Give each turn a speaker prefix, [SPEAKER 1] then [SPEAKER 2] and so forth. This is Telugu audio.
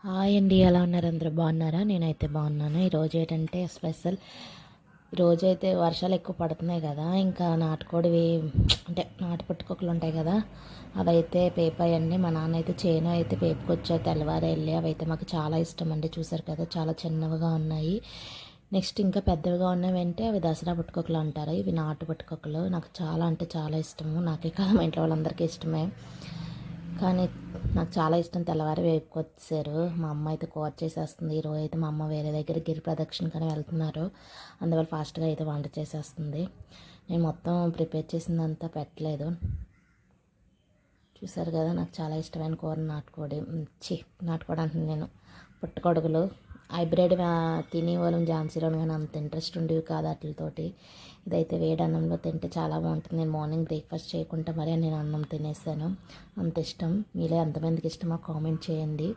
[SPEAKER 1] హాయ్ అండి, ఎలా ఉన్నారు? అందరూ బాగున్నారా? నేనైతే బాగున్నాను. ఈరోజు ఏంటంటే స్పెషల్. ఈరోజైతే వర్షాలు ఎక్కువ పడుతున్నాయి కదా, ఇంకా నాటుకోడివి అంటే నాటు పుట్టుకొక్కలు ఉంటాయి కదా, అవైతే పేపాయండి. మా నాన్న అయితే చేను అయితే పేపుకొచ్చారు తెల్లవారు వెళ్ళి. అవైతే మాకు చాలా ఇష్టం అండి. చూసారు కదా, చాలా చిన్నవిగా ఉన్నాయి. నెక్స్ట్ ఇంకా పెద్దవిగా ఉన్నవి అంటే అవి దసరా పుట్టుకొక్కలు అంటారు. ఇవి నాటు పుట్టుకొక్కలు. నాకు చాలా అంటే చాలా ఇష్టము. నాకే కాదు, మా ఇంట్లో వాళ్ళందరికీ ఇష్టమే. కానీ నాకు చాలా ఇష్టం. తెల్లవారి వేపుకొచ్చారు. మా అమ్మ అయితే కూర చేసేస్తుంది. ఈరోజు అయితే మా అమ్మ వేరే దగ్గర గిరి ప్రదక్షిణకని వెళ్తున్నారు. అందువల్ల ఫాస్ట్గా అయితే వంట చేసేస్తుంది. నేను మొత్తం ప్రిపేర్ చేసిందంతా పెట్టలేదు. చూసారు కదా, నాకు చాలా ఇష్టమైన కూర నాటుకోడి. నాటుకోడి అంటున్నాను నేను, పుట్టగొడుగులు. హైబ్రిడ్ తినే వాళ్ళం ఝాన్సీలోని, కానీ అంత ఇంట్రెస్ట్ ఉండేవి కాదు వాటితోటి. ఇదైతే వేడి అన్నంలో తింటే చాలా బాగుంటుంది. నేను మార్నింగ్ బ్రేక్ఫాస్ట్ చేయకుండా మరీ నేను అన్నం తినేసాను. అంత ఇష్టం. మీలో ఎంతమందికి ఇష్టమో కామెంట్ చేయండి.